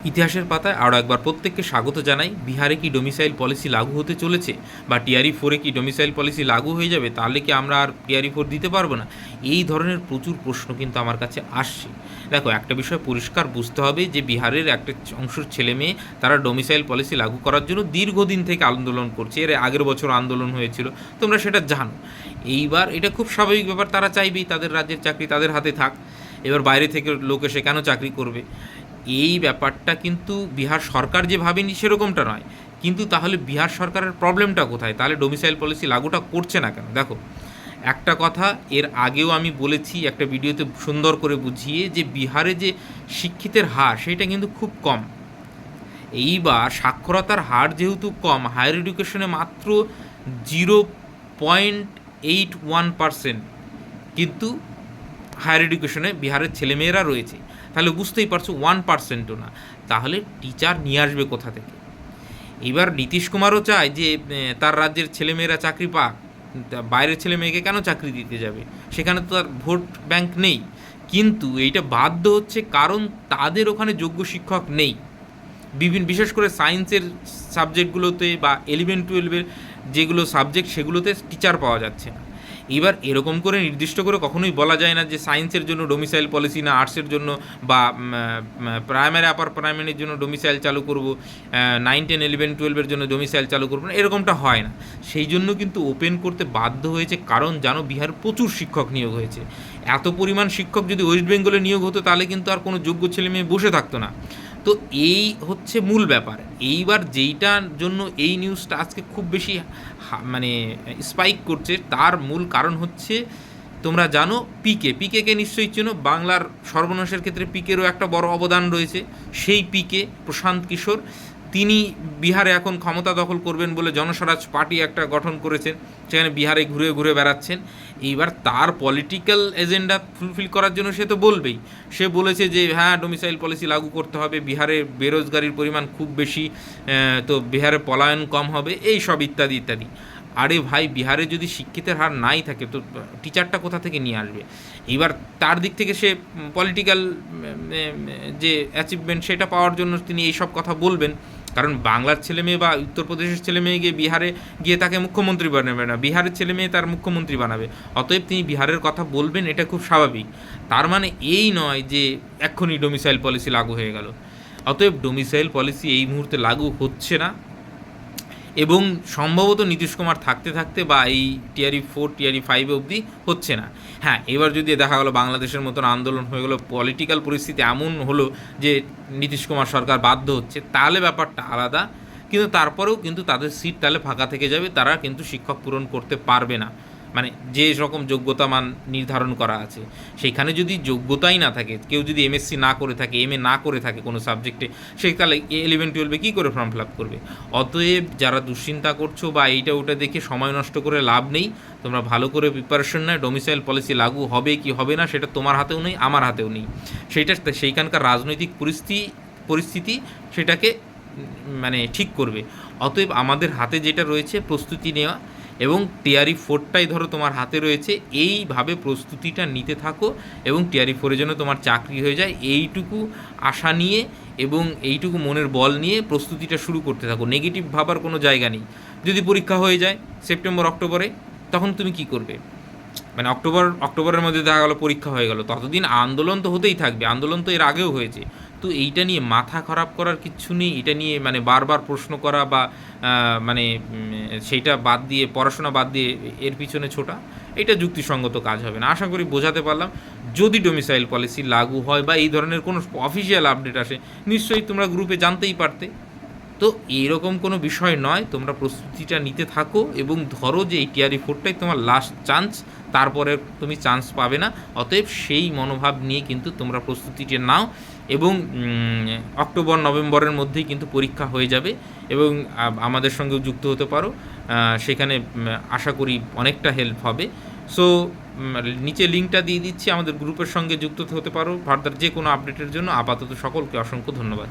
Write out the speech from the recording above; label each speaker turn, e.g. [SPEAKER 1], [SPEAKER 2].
[SPEAKER 1] ইতিহাসের পাতায় আরও একবার প্রত্যেককে স্বাগত জানাই। বিহারে কি ডোমিসাইল পলিসি লাগু হতে চলেছে, বা টিআরই ফোরে কি ডোমিসাইল পলিসি লাগু হয়ে যাবে, তাহলে কি আমরা আর টিআরই ফোর দিতে পারবো না? এই ধরনের প্রচুর প্রশ্ন কিন্তু আমার কাছে আসছে। দেখো, একটা বিষয় পরিষ্কার বুঝতে হবে যে বিহারের একটা অংশের ছেলে মেয়ে তারা ডোমিসাইল পলিসি লাগু করার জন্য দীর্ঘদিন থেকে আন্দোলন করছে। এর আগের বছর আন্দোলন হয়েছিল, তোমরা সেটা জানো। এইবার এটা খুব স্বাভাবিক ব্যাপার, তারা চাইবেই তাদের রাজ্যের চাকরি তাদের হাতে থাক। এবার বাইরে থেকে লোক এসে কেন চাকরি করবে? এই ব্যাপারটা কিন্তু বিহার সরকার যে ভাবেনি সেরকমটা নয়। কিন্তু তাহলে বিহার সরকারের প্রবলেমটা কোথায়? তাহলে ডোমিসাইল পলিসি লাগুটা করছে না কেন? দেখো, একটা কথা এর আগেও আমি বলেছি একটা ভিডিওতে সুন্দর করে বুঝিয়ে, যে বিহারে যে শিক্ষিতের হার সেটা কিন্তু খুব কম। এইবার সাক্ষরতার হার যেহেতু কম, হায়ার এডুকেশনে মাত্র 0.81% কিন্তু হায়ার এডুকেশনে বিহারের ছেলেমেয়েরা রয়েছে। তাহলে বুঝতেই পারছো 1%ও না। তাহলে টিচার নিয়ে আসবে কোথা থেকে? এবার নীতিশ কুমারও চায় যে তার রাজ্যের ছেলেমেয়েরা চাকরি পাক, বাইরের ছেলে মেয়েকে কেন চাকরি দিতে যাবে? সেখানে তো তার ভোট ব্যাংক নেই। কিন্তু এইটা বাধ্য হচ্ছে কারণ তাদের ওখানে যোগ্য শিক্ষক নেই। বিশেষ করে সায়েন্সের সাবজেক্টগুলোতে বা 11-12-এর যেগুলো সাবজেক্ট সেগুলোতে টিচার পাওয়া যাচ্ছে না। এবার এরকম করে নির্দিষ্ট করে কখনোই বলা যায় না যে সায়েন্সের জন্য ডোমিসাইল পলিসি, না আর্টসের জন্য বা প্রাইমারি আপার প্রাইমারির জন্য ডোমিসাইল চালু করব, 9, 10, 11, 12-এর জন্য ডোমিসাইল চালু করবো না, এরকমটা হয় না। সেই জন্য কিন্তু ওপেন করতে বাধ্য হয়েছে, কারণ জানো বিহার প্রচুর শিক্ষক নিয়োগ হয়েছে। এত পরিমাণ শিক্ষক যদি ওয়েস্ট বেঙ্গলে নিয়োগ হতো তাহলে কিন্তু আর কোনো যোগ্য ছেলে মেয়ে বসে থাকতো না। তো এই হচ্ছে মূল ব্যাপার। এইবার যেইটার জন্য এই নিউজটা আজকে খুব বেশি মানে স্পাইক করছে, তার মূল কারণ হচ্ছে, তোমরা জানো পিকে নিশ্চয়ই চেনো। বাংলার সর্বনাশের ক্ষেত্রে পিকেরও একটা বড় অবদান রয়েছে। সেই পিকে প্রশান্ত কিশোর, তিনি বিহারে এখন ক্ষমতা দখল করবেন বলে জনস্বরাজ পার্টি একটা গঠন করেছেন, সেখানে বিহারে ঘুরে ঘুরে বেড়াচ্ছেন। এইবার তার পলিটিক্যাল এজেন্ডা ফুলফিল করার জন্য সে তো বলবেই। সে বলেছে যে হ্যাঁ, ডোমিসাইল পলিসি লাগু করতে হবে, বিহারে বেরোজগারির পরিমাণ খুব বেশি, তো বিহারে পলায়ন কম হবে, এই সব ইত্যাদি ইত্যাদি। আরে ভাই, বিহারে যদি শিক্ষিতের হার নাই থাকে তো টিচারটা কোথা থেকে নিয়ে আসবে? এবার তার দিক থেকে সে পলিটিক্যাল যে অ্যাচিভমেন্ট সেটা পাওয়ার জন্য তিনি এইসব কথা বলবেন। কারণ বাংলার ছেলে মেয়ে বা উত্তরপ্রদেশের ছেলে মেয়ে গিয়ে বিহারে গিয়ে তাকে মুখ্যমন্ত্রী বানাবে না, বিহারের ছেলে মেয়ে তার মুখ্যমন্ত্রী বানাবে। অতএব তিনি বিহারের কথা বলবেন, এটা খুব স্বাভাবিক। তার মানে এই নয় যে এক্ষুনি ডোমিসাইল পলিসি লাগু হয়ে গেল। অতএব ডোমিসাইল পলিসি এই মুহূর্তে লাগু হচ্ছে না, এবং সম্ভবত নীতিশ কুমার থাকতে থাকতে বা এই টিআরই 4 টিআরই 5 অবধি হচ্ছে না। হ্যাঁ, এবার যদি দেখা গেলো বাংলাদেশের মতন আন্দোলন হয়ে গেলো, পলিটিক্যাল পরিস্থিতি এমন হলো যে নীতিশ কুমার সরকার বাধ্য হচ্ছে, তাহলে ব্যাপারটা আলাদা। কিন্তু তারপরেও কিন্তু তাদের সিট তাহলে ফাঁকা থেকে যাবে, তারা কিন্তু শিক্ষক পূরণ করতে পারবে না। মানে যে রকম যোগ্যতা মান নির্ধারণ করা আছে, সেইখানে যদি যোগ্যতাই না থাকে, কেউ যদি এমএসসি না করে থাকে, এমএ না করে থাকে কোনো সাবজেক্টে, সে তাহলে 11-12-এ কী করে ফর্ম ফিল আপ করবে? অতএব যারা দুশ্চিন্তা করছো বা এইটা ওটা দেখে সময় নষ্ট করে লাভ নেই। তোমরা ভালো করে প্রিপারেশন নেয়, ডোমিসাইল পলিসি লাগু হবে কি হবে না সেটা তোমার হাতেও নেই, আমার হাতেও নেই। সেইখানকার রাজনৈতিক পরিস্থিতি সেটাকে মানে ঠিক করবে। অতএব আমাদের হাতে যেটা রয়েছে প্রস্তুতি নেওয়া, এবং টিআরই 4টাই ধরো তোমার হাতে রয়েছে, এইভাবে প্রস্তুতিটা নিতে থাকো এবং টিআরই 4-এর জন্য তোমার চাকরি হয়ে যায়, এইটুকু আশা নিয়ে এবং এইটুকু মনের বল নিয়ে প্রস্তুতিটা শুরু করতে থাকো। নেগেটিভ ভাবার কোনো জায়গা নেই। যদি পরীক্ষা হয়ে যায় সেপ্টেম্বর-অক্টোবরে, তখন তুমি কি করবে? মানে অক্টোবরের মধ্যে দেখা গেলো পরীক্ষা হয়ে গেল, ততদিন আন্দোলন তো হতেই থাকবে। আন্দোলন তো এর আগেও হয়েছে। তো এইটা নিয়ে মাথা খারাপ করার কিচ্ছু নেই। এটা নিয়ে মানে বারবার প্রশ্ন করা বা মানে সেইটা বাদ দিয়ে, পড়াশোনা বাদ দিয়ে এর পিছনে ছোটা, এটা যুক্তিসঙ্গত কাজ হবে না। আশা করি বোঝাতে পারলাম। যদি ডোমিসাইল পলিসি লাগু হয় বা এই ধরনের কোনো অফিসিয়াল আপডেট আসে, নিশ্চয়ই তোমরা গ্রুপে জানতেই পারতে। তো এইরকম কোনো বিষয় নয়, তোমরা প্রস্তুতিটা নিতে থাকো এবং ধরো যে এই টিআরই 4টাই তোমার লাস্ট চান্স, তারপরে তুমি চান্স পাবে না। অতএব সেই মনোভাব নিয়ে কিন্তু তোমরা প্রস্তুতিটা নাও, এবং অক্টোবর-নভেম্বরের মধ্যেই কিন্তু পরীক্ষা হয়ে যাবে, এবং আমাদের সঙ্গেও যুক্ত হতে পারো। সেখানে আশা করি অনেকটা হেল্প হবে। সো নিচে লিঙ্কটা দিয়ে দিচ্ছি, আমাদের গ্রুপের সঙ্গে যুক্ত হতে পারো ফার্দার যে কোনো আপডেটের জন্য। আপাতত সকলকে অসংখ্য ধন্যবাদ।